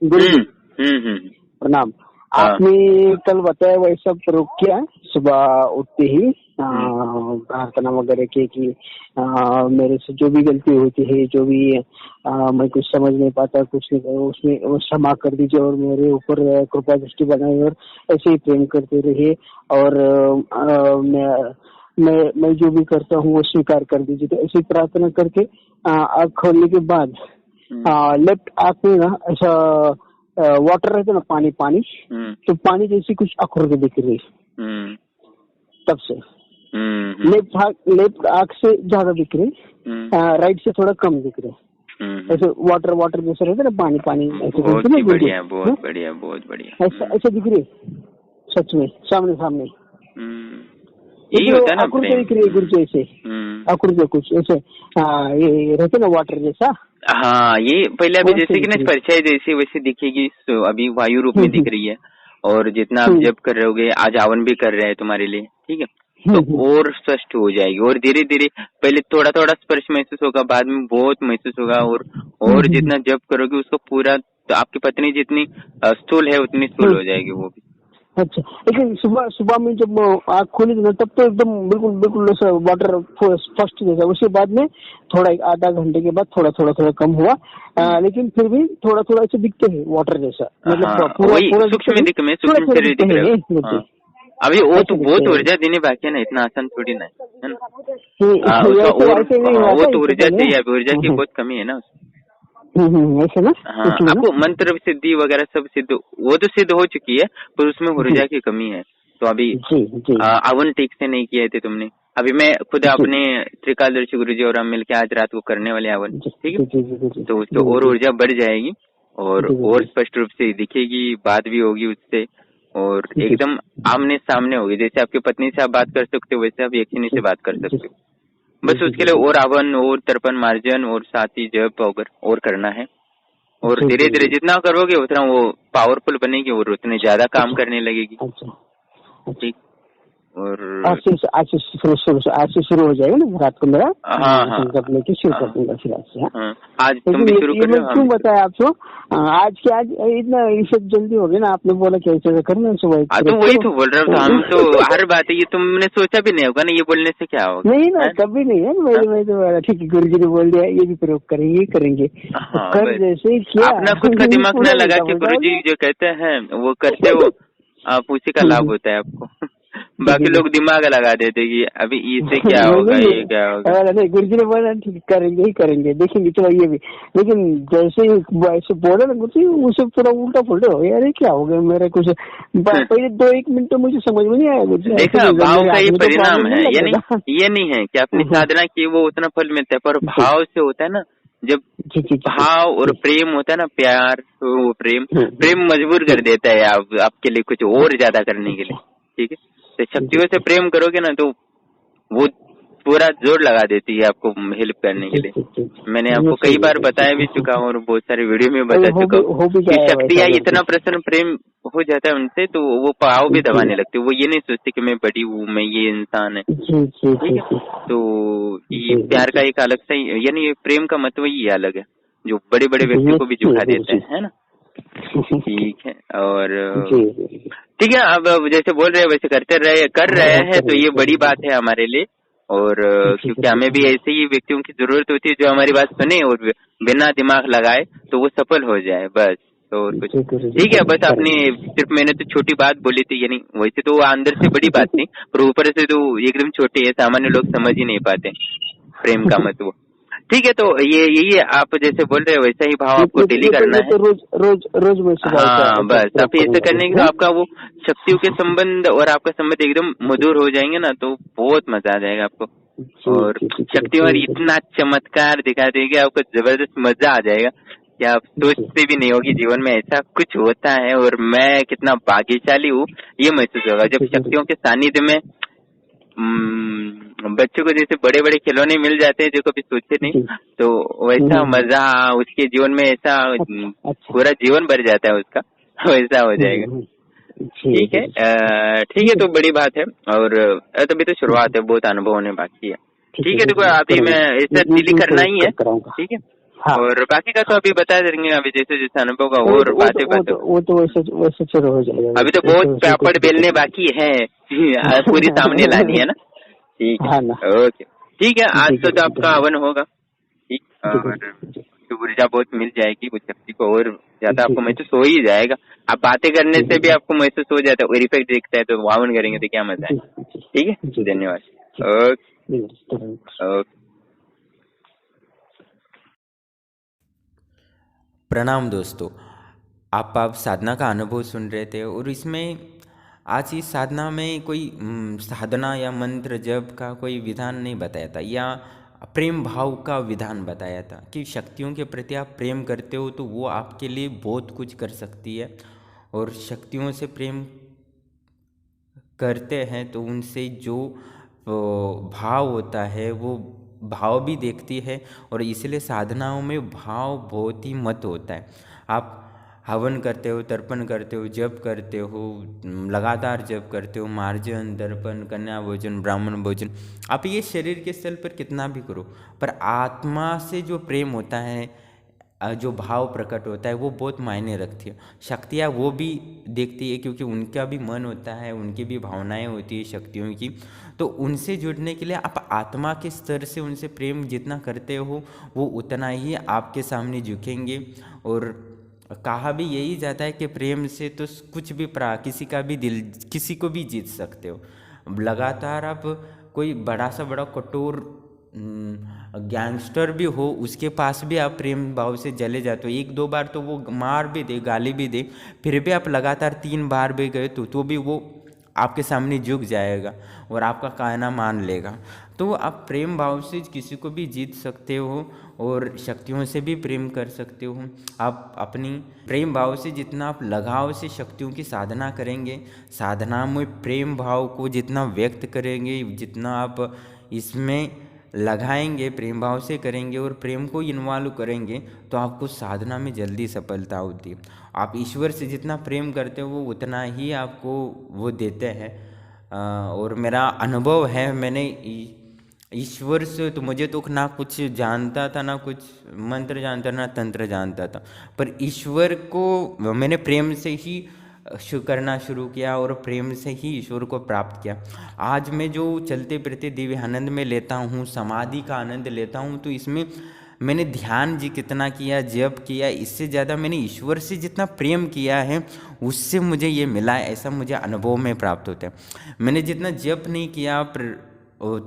गुरु जी प्रणाम। आपने कल बताया वैसा प्रयोग किया सुबह उठते ही प्रार्थना वगैरह की कि मेरे से जो भी गलती होती है, जो भी मैं कुछ समझ नहीं पाता, कुछ नहीं, उसमें वो क्षमा कर दीजिए और मेरे ऊपर कृपा दृष्टि बनाए और ऐसे ही प्रेम करते रहिए और मैं जो भी करता हूँ वो स्वीकार कर दीजिए। तो ऐसी प्रार्थना करके आँख खोलने के बाद लेफ्ट आँख में ना ऐसा वाटर रहता ना, पानी पानी, तो पानी जैसी कुछ आकृति दिख रही तब से। लेफ्ट आँख से ज्यादा दिख रही, राइट से थोड़ा कम दिख रहे। ऐसे वाटर वाटर जैसे रहता ना, पानी पानी ऐसे। बहुत बढ़िया, बहुत बढ़िया, बहुत बढ़िया। ऐसा दिख रही सच में, सामने सामने यही होता है ना, आकृति दिख रही गुरु जैसे, आकृति कुछ ऐसे ये रहते ना वाटर जैसा। हाँ, ये पहले अभी जैसे कि ना परिचय जैसे वैसे दिखेगी, अभी वायु रूप में दिख रही है। और जितना आप जप कर रहे होगे, आज हवन भी कर रहे हैं तुम्हारे लिए, ठीक है, तो और स्पष्ट हो जाएगी। और धीरे धीरे पहले थोड़ा थोड़ा स्पर्श महसूस होगा, बाद में बहुत महसूस होगा। और जितना जप करोगे उसको पूरा, तो आपकी पत्नी जितनी स्थूल है उतनी स्थूल हो जाएगी वो भी। अच्छा, लेकिन सुबह में जब आँख खोली ना तब तो एकदम बिल्कुल ऐसा वाटर फर्स्ट जैसा। उसके बाद में थोड़ा आधा घंटे के बाद थोड़ा कम हुआ, लेकिन फिर भी थोड़ा ऐसे दिखते हैं वाटर जैसा, मतलब पूरा सूक्ष्म दिख में सूक्ष्म शरीर दिख रहा है। अभी वो तो बहुत ऊर्जा देने बाकी है ना, इतना आसान थोड़ी ना है ना। वो तो ऊर्जा चाहिए, अभी ऊर्जा की बहुत कमी है ना ऐसे ना। हाँ, आपको मंत्र सिद्धि वगैरह सब सिद्ध, वो तो सिद्ध हो चुकी है, पर उसमें ऊर्जा की कमी है। तो अभी हवन ठीक से नहीं किए थे तुमने। अभी मैं खुद अपने त्रिकालदर्शी गुरुजी और हम मिलकर आज रात को करने वाले हवन, ठीक है, तो उससे और ऊर्जा बढ़ जाएगी और स्पष्ट रूप से दिखेगी, बात भी होगी उससे, और एकदम आमने सामने होगी। जैसे आपकी पत्नी से आप बात कर सकते हो, वैसे आप यक्षिणी से बात कर सकते हो। बस उसके लिए और हवन और तर्पण मार्जन और साथ ही जप और करना है। और धीरे धीरे जितना करोगे उतना वो पावरफुल बनेगी और उतने ज्यादा काम करने लगेगी। ठीक, और आज से शुरू हो जाएगा ना रात को मेरा। हाँ, लेके शुरू कर दूंगा फिर आज से। आज तुम भी शुरू कर रहे हो। क्यों बताया आपको आज इतना इसे जल्दी हो गया ना, आपने बोला कि ऐसे करना सुबह। तो वही तो बोल रहा हूँ, हम तो हर बात है ये तुमने सोचा भी नहीं होगा ना, ये बोलने से क्या होगा। नहीं ना, कभी नहीं है। मैं तो ठीक है, गुरु जी ने बोल दिया ये भी प्रयोग करेंगे। कर जैसे क्या, अपना खुद का दिमाग न लगा के गुरु जी जो कहते हैं वो करते हो, आप उसी का लाभ होता है आपको। बाकी लोग दिमाग लगा देते कि अभी इससे क्या होगा, ये क्या होगा। नहीं, गुरु जी ने बोला ठीक करेंगे देखेंगे चलो ये भी। लेकिन जैसे ऐसे बोले ना गुरु जी, उसे पूरा उल्टा पुल्टा हो गया। अरे क्या हो गया मेरा, कुछ पहले 2-1 मिनट तो मुझे समझ में नहीं आया गुरु जी। देखा, भाव का ये परिणाम है। ये नहीं है कि आपने साधना की वो उतना फल मिलता है, पर भाव से होता है ना। जब भाव और प्रेम होता है ना, प्यार, वो प्रेम मजबूर कर देता है आपके लिए कुछ और ज्यादा करने के लिए, ठीक है। तो शक्तियों से प्रेम करोगे ना तो वो पूरा जोर लगा देती है आपको हेल्प करने के लिए। मैंने आपको कई बार बताया भी चुका हूँ और बहुत सारे वीडियो में बता चुका हूँ कि शक्तियाँ इतना प्रसन्न प्रेम हो जाता है उनसे, तो वो पाव भी दबाने लगते। वो ये नहीं सोचते कि मैं बड़ी हूँ, मैं ये इंसान है, ठीक है। तो ये प्यार का एक अलग सा, यानी प्रेम का महत्व ही अलग है, जो बड़े बड़े व्यक्ति को भी झुका देते हैं, है ना। ठीक है, और ठीक है, अब जैसे बोल रहे हैं वैसे कर रहे हैं, तो ये बड़ी बात है हमारे लिए। और क्योंकि हमें भी ऐसे ही व्यक्तियों की जरूरत होती है जो हमारी बात सुने और बिना दिमाग लगाए तो वो सफल हो जाए, बस। तो और कुछ ठीक है, बस आपने सिर्फ, मैंने तो छोटी बात बोली थी, यानी वैसे तो अंदर से बड़ी बात थी, पर ऊपर से तो एकदम छोटी है, सामान्य लोग समझ ही नहीं पाते प्रेम का महत्व। ठीक है, तो यही आप जैसे बोल रहे हो वैसा ही भाव आपको डेली करना है। रोज हाँ, बस आप ऐसे करने के आपका वो शक्तियों के संबंध और आपका संबंध एकदम मधुर हो जाएंगे ना, तो बहुत मजा आ जाएगा आपको। और शक्ति और इतना चमत्कार दिखा देगी आपको, जबरदस्त मजा आ जाएगा कि आप सोचते भी नहीं होगी जीवन में ऐसा कुछ होता है और मैं कितना भाग्यशाली हूँ, ये महसूस होगा जब शक्तियों के सानिध्य में। बच्चों को जैसे बड़े बड़े खिलौने मिल जाते हैं जो कभी सोचे नहीं, तो वैसा मजा उसके जीवन में, ऐसा पूरा जीवन भर जाता है उसका, वैसा हो जाएगा। ठीक है, ठीक है, तो बड़ी बात है। और तभी तो शुरुआत है, बहुत अनुभव होने बाकी है। ठीक है, देखो अभी मैं ऐसा डेली करना ही है, ठीक है। हाँ, और बाकी का तो अभी बता देंगे, अभी जैसे जैसे अनुभव का और बातें बातें। वो तो वैसे शुरू हो जाएगा। अभी तो बहुत पापड़ बेलने बाकी है पूरी सामने लानी है ना। ठीक है, हाँ ना, ओके, ठीक है। आज तो आपका हवन होगा, ठीक, और तो ऊर्जा बहुत मिल जाएगी उस शक्ति को, और ज्यादा आपको महसूस हो ही जाएगा। आप बातें करने से भी आपको महसूस हो जाता है, और इफेक्ट दिखता है, तो हवन करेंगे तो क्या मजा है। ठीक है, धन्यवाद। Okay okay. प्रणाम दोस्तों, आप साधना का अनुभव सुन रहे थे, और इसमें आज इस साधना में कोई साधना या मंत्र जप का कोई विधान नहीं बताया था, या प्रेम भाव का विधान बताया था कि शक्तियों के प्रति आप प्रेम करते हो तो वो आपके लिए बहुत कुछ कर सकती है, और शक्तियों से प्रेम करते हैं तो उनसे जो भाव होता है वो भाव भी देखती है, और इसलिए साधनाओं में भाव बहुत ही महत्व होता है। आप हवन करते हो, तर्पण करते हो, जप करते हो, लगातार जप करते हो, मार्जन, दर्पण, कन्या भोजन, ब्राह्मण भोजन, आप ये शरीर के स्तर पर कितना भी करो, पर आत्मा से जो प्रेम होता है, जो भाव प्रकट होता है, वो बहुत मायने रखती है। शक्तियाँ वो भी देखती है क्योंकि उनका भी मन होता है, उनकी भी भावनाएं होती है शक्तियों की। तो उनसे जुड़ने के लिए आप आत्मा के स्तर से उनसे प्रेम जितना करते हो वो उतना ही आपके सामने झुकेंगे। और कहा भी यही जाता है कि प्रेम से तो कुछ भी किसी का भी दिल, किसी को भी जीत सकते हो। लगातार आप कोई बड़ा सा बड़ा कठोर गैंगस्टर भी हो, उसके पास भी आप प्रेम भाव से चले जाते हो, एक दो बार तो वो मार भी दे, गाली भी दे, फिर भी आप लगातार 3 बार भी गए तो भी वो आपके सामने झुक जाएगा और आपका कहना मान लेगा। तो आप प्रेम भाव से किसी को भी जीत सकते हो और शक्तियों से भी प्रेम कर सकते हो। आप अपनी प्रेम भाव से जितना आप लगाव से शक्तियों की साधना करेंगे, साधना में प्रेम भाव को जितना व्यक्त करेंगे, जितना आप इसमें लगाएंगे, प्रेम भाव से करेंगे और प्रेम को इन्वॉल्व करेंगे, तो आपको साधना में जल्दी सफलता होती है। आप ईश्वर से जितना प्रेम करते हो वो उतना ही आपको वो देते हैं। और मेरा अनुभव है, मैंने ईश्वर से तो मुझे तो ना कुछ जानता था, ना कुछ मंत्र जानता, ना तंत्र जानता था, पर ईश्वर को मैंने प्रेम से ही करना शुरू किया और प्रेम से ही ईश्वर को प्राप्त किया। आज मैं जो चलते फिरते दिव्य आनंद में लेता हूँ, समाधि का आनंद लेता हूँ, तो इसमें मैंने ध्यान जी कितना किया, जप किया, इससे ज़्यादा मैंने ईश्वर से जितना प्रेम किया है उससे मुझे ये मिला, ऐसा मुझे अनुभव में प्राप्त होता है। मैंने जितना जप नहीं किया,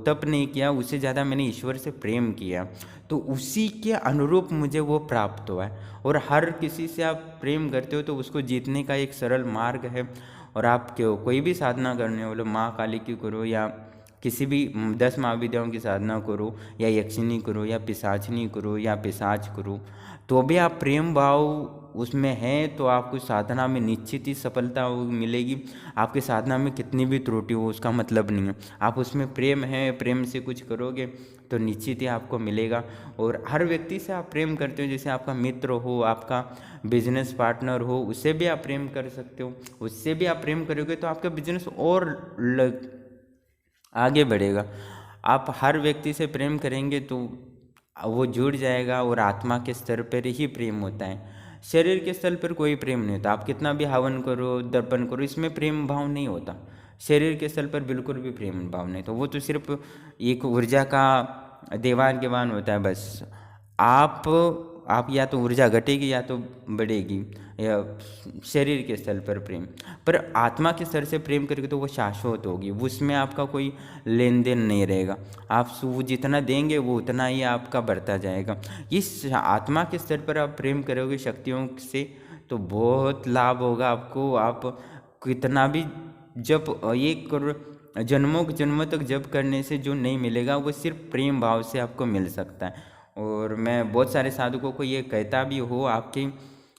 तप नहीं किया, उससे ज़्यादा मैंने ईश्वर से प्रेम किया, तो उसी के अनुरूप मुझे वो प्राप्त हुआ है। और हर किसी से आप प्रेम करते हो तो उसको जीतने का एक सरल मार्ग है। और आप क्यों कोई भी साधना करने वाले, माँ काली की करो या किसी भी 10 महाविद्याओं की साधना करो, या यक्षिणी करो, या पिशाचनी करो, या पिशाच करो, तो भी आप प्रेम भाव उसमें है तो आपको साधना में निश्चित ही सफलता मिलेगी। आपके साधना में कितनी भी त्रुटि हो उसका मतलब नहीं है, आप उसमें प्रेम है, प्रेम से कुछ करोगे तो निश्चित ही आपको मिलेगा। और हर व्यक्ति से आप प्रेम करते हो, जैसे आपका मित्र हो, आपका बिजनेस पार्टनर हो, उससे भी आप प्रेम कर सकते हो। उससे भी आप प्रेम करोगे तो आपका बिजनेस और आगे बढ़ेगा। आप हर व्यक्ति से प्रेम करेंगे तो वो जुड़ जाएगा, और आत्मा के स्तर पर ही प्रेम होता है, शरीर के स्तर पर कोई प्रेम नहीं होता। आप कितना भी हवन करो, दर्पण करो, इसमें प्रेम भाव नहीं होता। शरीर के स्तर पर बिल्कुल भी प्रेम भाव नहीं, तो वो तो सिर्फ एक ऊर्जा का देवान केवान होता है बस। आप या तो ऊर्जा घटेगी या तो बढ़ेगी, या शरीर के स्तर पर प्रेम, पर आत्मा के स्तर से प्रेम करके तो वो शाश्वत होगी, उसमें आपका कोई लेन देन नहीं रहेगा। आप वो जितना देंगे वो उतना ही आपका बढ़ता जाएगा। इस आत्मा के स्तर पर आप प्रेम करोगे शक्तियों से तो बहुत लाभ होगा आपको। आप कितना भी जब एक जन्मों जन्मों तक जप करने से जो नहीं मिलेगा वो सिर्फ प्रेम भाव से आपको मिल सकता है। और मैं बहुत सारे साधकों को ये कहता भी हूँ, आपके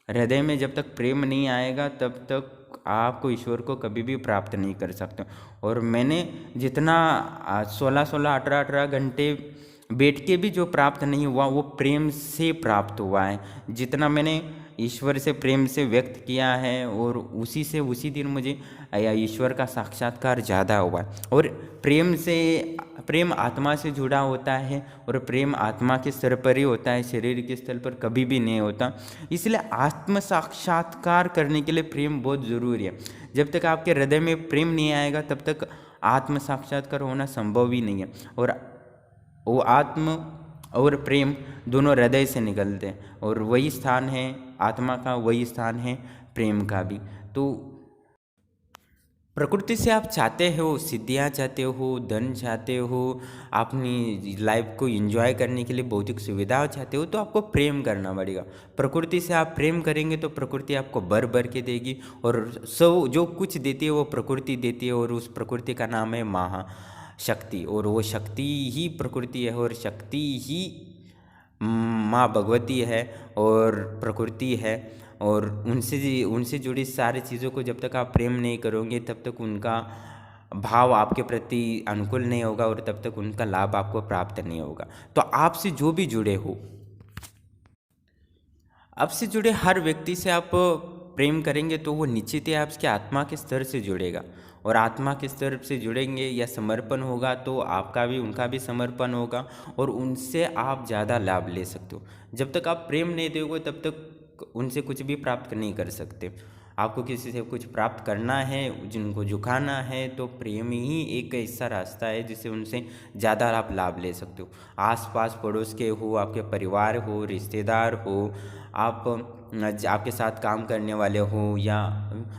हृदय में जब तक प्रेम नहीं आएगा तब तक आपको ईश्वर को कभी भी प्राप्त नहीं कर सकते। और मैंने जितना 16-16, 18-18 घंटे बैठ के भी जो प्राप्त नहीं हुआ वो प्रेम से प्राप्त हुआ है। जितना मैंने ईश्वर से प्रेम से व्यक्त किया है और उसी दिन मुझे ईश्वर का साक्षात्कार ज़्यादा हुआ। और प्रेम आत्मा से जुड़ा होता है और प्रेम आत्मा के स्तर पर ही होता है, शरीर के स्तर पर कभी भी नहीं होता। इसलिए आत्म साक्षात्कार करने के लिए प्रेम बहुत ज़रूरी है। जब तक आपके हृदय में प्रेम नहीं आएगा तब तक आत्म साक्षात्कार होना संभव ही नहीं है। और वो आत्म और प्रेम दोनों हृदय से निकलते हैं और वही स्थान है आत्मा का, वही स्थान है प्रेम का भी। तो प्रकृति से आप चाहते हो सिद्धियाँ, चाहते हो धन, चाहते हो अपनी लाइफ को एंजॉय करने के लिए भौतिक सुविधाएं चाहते हो, तो आपको प्रेम करना पड़ेगा। प्रकृति से आप प्रेम करेंगे तो प्रकृति आपको भर भर के देगी और सब जो कुछ देती है वो प्रकृति देती है और उस प्रकृति का नाम है महाशक्ति। और वो शक्ति ही प्रकृति है और शक्ति ही माँ भगवती है और प्रकृति है। और उनसे जुड़ी सारी चीज़ों को जब तक आप प्रेम नहीं करोगे तब तक उनका भाव आपके प्रति अनुकूल नहीं होगा और तब तक उनका लाभ आपको प्राप्त नहीं होगा। तो आपसे जो भी जुड़े हो, आपसे जुड़े हर व्यक्ति से आप प्रेम करेंगे तो वो निश्चित ही आपके आत्मा के स्तर से जुड़ेगा और आत्मा के स्तर से जुड़ेंगे या समर्पण होगा तो आपका भी उनका भी समर्पण होगा और उनसे आप ज़्यादा लाभ ले सकते हो। जब तक आप प्रेम नहीं दोगे तब तक उनसे कुछ भी प्राप्त नहीं कर सकते। आपको किसी से कुछ प्राप्त करना है, जिनको झुकाना है, तो प्रेम ही एक ऐसा रास्ता है जिससे उनसे ज़्यादा आप लाभ ले सकते हो। आसपास पड़ोस के हो, आपके परिवार हो, रिश्तेदार हो, आपके साथ काम करने वाले हो या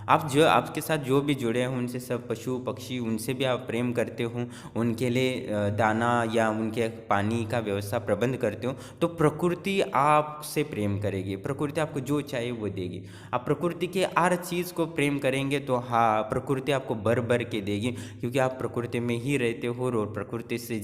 आपके साथ जो भी जुड़े हैं उनसे, सब पशु पक्षी, उनसे भी आप प्रेम करते हो, उनके लिए दाना या उनके पानी का व्यवस्था प्रबंध करते हो, तो प्रकृति आपसे प्रेम करेगी। प्रकृति आपको जो चाहिए वो देगी। आप प्रकृति के हर चीज़ को प्रेम करेंगे तो हाँ, प्रकृति आपको भर भर के देगी, क्योंकि आप प्रकृति में ही रहते हो। और प्रकृति से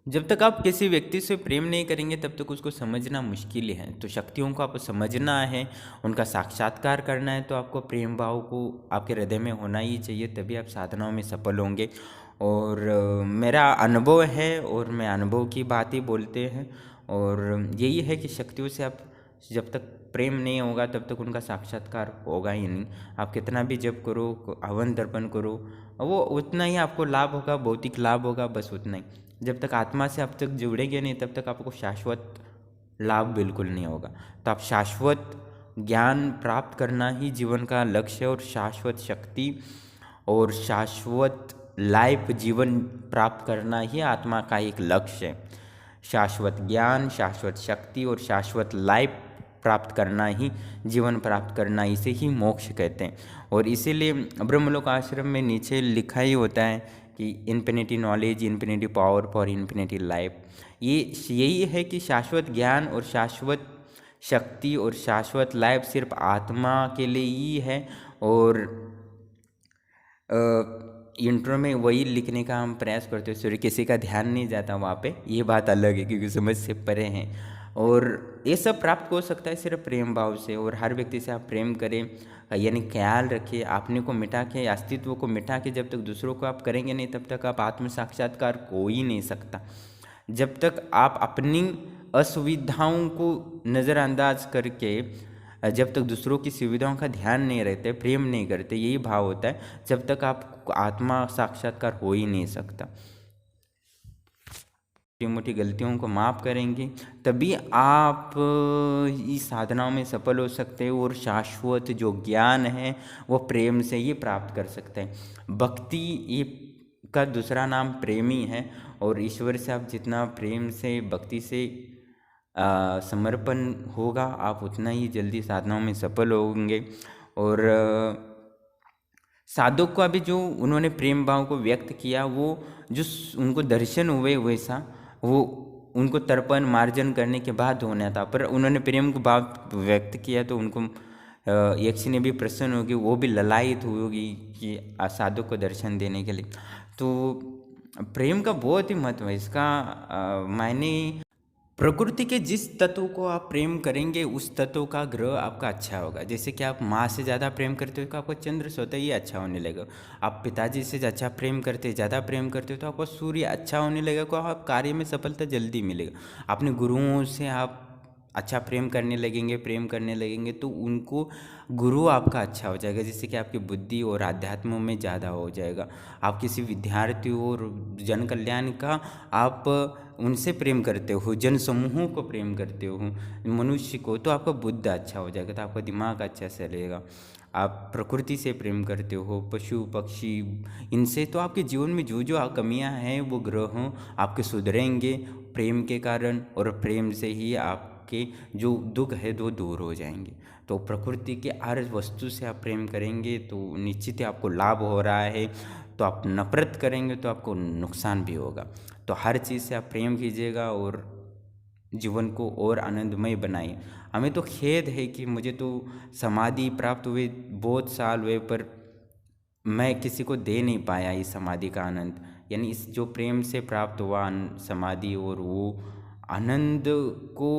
जब तक आप किसी व्यक्ति से प्रेम नहीं करेंगे तब तक उसको समझना मुश्किल है। तो शक्तियों को आपको समझना है, उनका साक्षात्कार करना है, तो आपको प्रेम भाव को आपके हृदय में होना ही चाहिए, तभी आप साधनाओं में सफल होंगे। और मेरा अनुभव है और मैं अनुभव की बात ही बोलते हैं और यही है कि शक्तियों से आप जब तक प्रेम नहीं होगा तब तक उनका साक्षात्कार होगा ही नहीं। आप कितना भी जप करो, हवन दर्पण करो, वो उतना ही आपको लाभ होगा, भौतिक लाभ होगा, बस उतना ही। जब तक आत्मा से आप तक जुड़ेंगे नहीं तब तक आपको शाश्वत लाभ बिल्कुल नहीं होगा। तो आप शाश्वत ज्ञान प्राप्त करना ही जीवन का लक्ष्य है और शाश्वत शक्ति और शाश्वत लाइफ जीवन प्राप्त करना ही आत्मा का एक लक्ष्य है। शाश्वत ज्ञान, शाश्वत शक्ति और शाश्वत लाइफ प्राप्त करना ही जीवन प्राप्त करना, इसे ही मोक्ष कहते हैं। और इसीलिए ब्रह्मलोक आश्रम में नीचे लिखा ही होता है कि infinity knowledge, infinity power for infinity life. यही है कि शाश्वत ज्ञान और शाश्वत शक्ति और शाश्वत लाइफ सिर्फ आत्मा के लिए ही है। और इंट्रो में वही लिखने का हम प्रयास करते हैं, सॉरी किसी का ध्यान नहीं जाता वहाँ पे, ये बात अलग है क्योंकि समझ से परे हैं। और ये सब प्राप्त हो सकता है सिर्फ प्रेम भाव से। और हर व्यक्ति से आप प्रेम करें, यानी ख्याल रखिए, अपने को मिटा के, अस्तित्व को मिटा के जब तक दूसरों को आप करेंगे नहीं तब तक आप आत्म साक्षात्कार हो ही नहीं सकता। जब तक आप अपनी असुविधाओं को नज़रअंदाज करके, जब तक दूसरों की सुविधाओं का ध्यान नहीं रहते, प्रेम नहीं करते, यही भाव होता है, जब तक आप आत्मा साक्षात्कार हो ही नहीं सकता। छोटी मोटी गलतियों को माफ़ करेंगे तभी आप इस साधनाओं में सफल हो सकते हैं और शाश्वत जो ज्ञान है वो प्रेम से ही प्राप्त कर सकते हैं। भक्ति ये का दूसरा नाम प्रेमी है और ईश्वर से आप जितना प्रेम से, भक्ति से समर्पण होगा, आप उतना ही जल्दी साधनाओं में सफल होंगे। और साधक को अभी जो उन्होंने प्रेम भाव को व्यक्त किया, वो जो उनको दर्शन हुए वैसा वो उनको तर्पण मार्जन करने के बाद होना था, पर उन्होंने प्रेम को भाव व्यक्त किया तो उनको यक्षी ने भी प्रसन्न होगी, वो भी ललायित होगी कि साधक को दर्शन देने के लिए। तो प्रेम का बहुत ही महत्व है। इसका मायने प्रकृति के जिस तत्व को आप प्रेम करेंगे उस तत्व का ग्रह आपका अच्छा होगा। जैसे कि आप माँ से ज़्यादा प्रेम करते हो तो आपका चंद्र स्वतः ही अच्छा होने लगेगा। आप पिताजी से अच्छा प्रेम करते, ज़्यादा प्रेम करते हो तो आपका सूर्य अच्छा होने लगेगा, आप कार्य में सफलता जल्दी मिलेगा। अपने गुरुओं से आप अच्छा प्रेम करने लगेंगे तो उनको गुरु आपका अच्छा हो जाएगा, जिससे कि आपकी बुद्धि और अध्यात्म में ज़्यादा हो जाएगा। आप किसी विद्यार्थी और जन कल्याण का आप उनसे प्रेम करते हो, जन समूहों को प्रेम करते हो, मनुष्य को, तो आपका बुद्धि अच्छा हो जाएगा, तो आपका दिमाग अच्छा चलेगा। आप प्रकृति से प्रेम करते हो, पशु पक्षी, इनसे, तो आपके जीवन में जो जो कमियां हैं वो ग्रहों आपके सुधरेंगे प्रेम के कारण, और प्रेम से ही आपके जो दुख है वो दूर हो जाएंगे। तो प्रकृति के हर वस्तु से आप प्रेम करेंगे तो निश्चित ही आपको लाभ हो रहा है, तो आप नफरत करेंगे तो आपको नुकसान भी होगा। तो हर चीज़ से आप प्रेम कीजिएगा और जीवन को और आनंदमय बनाइए। हमें तो खेद है कि मुझे तो समाधि प्राप्त हुए बहुत साल हुए, पर मैं किसी को दे नहीं पाया इस समाधि का आनंद, यानी इस जो प्रेम से प्राप्त हुआ समाधि, और वो आनंद को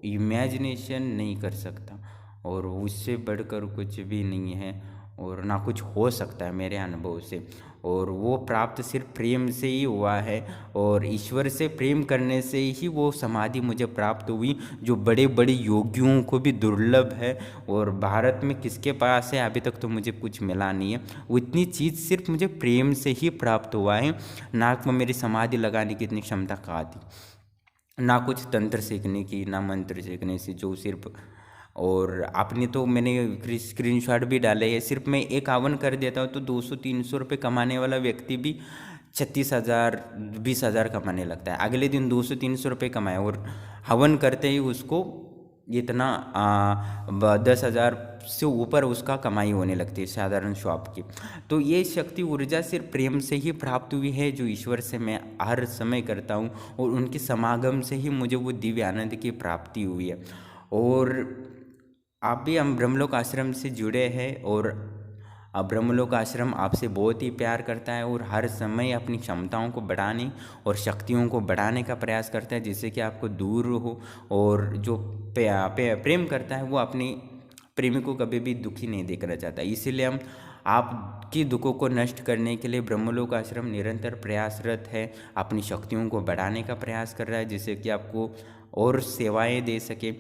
इमेजिनेशन नहीं कर सकता, और उससे बढ़कर कुछ भी नहीं है और ना कुछ हो सकता है मेरे अनुभव से। और वो प्राप्त सिर्फ प्रेम से ही हुआ है, और ईश्वर से प्रेम करने से ही वो समाधि मुझे प्राप्त हुई, जो बड़े बड़े योगियों को भी दुर्लभ है, और भारत में किसके पास है अभी तक तो मुझे कुछ मिला नहीं है। वो इतनी चीज़ सिर्फ मुझे प्रेम से ही प्राप्त हुआ है। नाक में मेरी समाधि लगाने की इतनी क्षमता कहाँ थी, ना कुछ तंत्र सीखने की, ना मंत्र सीखने से, जो सिर्फ, और आपने तो मैंने स्क्रीनशॉट भी डाले हैं, सिर्फ मैं एक हवन कर देता हूँ तो 200-300 रुपये कमाने वाला व्यक्ति भी 36,000 20,000 कमाने लगता है। अगले दिन 200-300 रुपये कमाए, और हवन करते ही उसको इतना 10,000 से ऊपर उसका कमाई होने लगती है साधारण शॉप की। तो ये शक्ति ऊर्जा सिर्फ प्रेम से ही प्राप्त हुई है, जो ईश्वर से मैं हर समय करता हूँ, और उनके समागम से ही मुझे वो दिव्य आनंद की प्राप्ति हुई है। और आप भी हम ब्रह्मलोक आश्रम से जुड़े हैं, और ब्रह्मलोक आश्रम आपसे बहुत ही प्यार करता है, और हर समय अपनी क्षमताओं को बढ़ाने और शक्तियों को बढ़ाने का प्रयास करता है, जिससे कि आपको दूर हो। और जो प्रेम करता है वो अपने प्रेमी को कभी भी दुखी नहीं देखना चाहता। इसीलिए हम आपकी दुखों को नष्ट करने के लिए ब्रह्मलोक आश्रम निरंतर प्रयासरत है, अपनी शक्तियों को बढ़ाने का प्रयास कर रहा है, जिससे कि आपको और सेवाएं दे सके।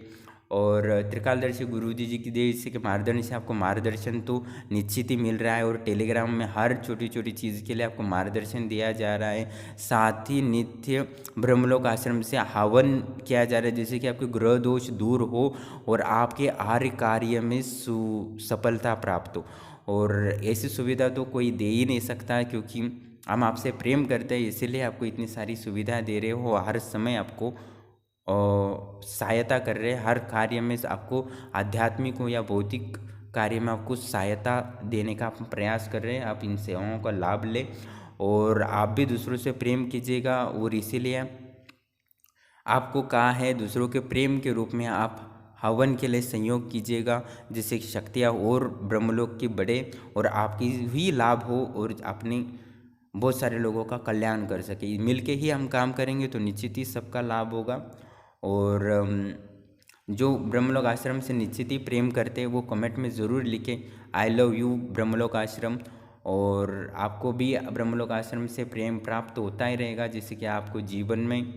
और त्रिकालदर्शी गुरुजी जी की देश से के मार्गदर्शन से आपको मार्गदर्शन तो निश्चित ही मिल रहा है, और टेलीग्राम में हर छोटी छोटी चीज़ के लिए आपको मार्गदर्शन दिया जा रहा है। साथ ही नित्य ब्रह्मलोक आश्रम से हवन किया जा रहा है, जिससे कि आपके ग्रह दोष दूर हो और आपके आर्य कार्य में सफलता प्राप्त हो। और ऐसी सुविधा तो कोई दे ही नहीं सकता, क्योंकि हम आपसे प्रेम करते हैं, इसीलिए आपको इतनी सारी सुविधा दे रहे हो, हर समय आपको सहायता कर रहे हैं। हर कार्य में आपको आध्यात्मिक हो या भौतिक कार्य में आपको सहायता देने का आप प्रयास कर रहे हैं। आप इन सेवाओं का लाभ लें, और आप भी दूसरों से प्रेम कीजिएगा। और इसीलिए आपको कहा है दूसरों के प्रेम के रूप में आप हवन के लिए संयोग कीजिएगा, जिससे शक्तियाँ और ब्रह्मलोक की बढ़े और आपकी ही लाभ हो, और अपने बहुत सारे लोगों का कल्याण कर सके। मिलके ही हम काम करेंगे तो निश्चित ही सबका लाभ होगा। और जो ब्रह्मलोक आश्रम से निश्चित ही प्रेम करते हैं वो कमेंट में ज़रूर लिखें, आई लव यू ब्रह्मलोक आश्रम। और आपको भी ब्रह्मलोक आश्रम से प्रेम प्राप्त होता ही रहेगा, जिससे कि आपको जीवन में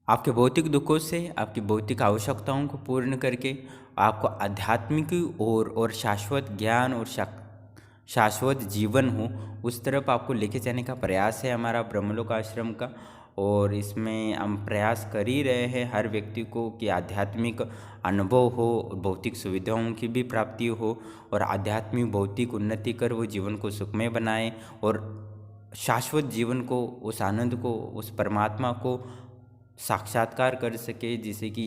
आपके भौतिक दुखों से, आपकी भौतिक आवश्यकताओं को पूर्ण करके आपको आध्यात्मिक और शाश्वत ज्ञान और शाश्वत जीवन हो, उस तरफ आपको लेके जाने का प्रयास है हमारा ब्रह्मलोक आश्रम का। और इसमें हम प्रयास कर ही रहे हैं हर व्यक्ति को कि आध्यात्मिक अनुभव हो, भौतिक सुविधाओं की भी प्राप्ति हो, और आध्यात्मिक भौतिक उन्नति कर वो जीवन को सुखमय बनाए, और शाश्वत जीवन को, उस आनंद को, उस परमात्मा को साक्षात्कार कर सके, जिसे कि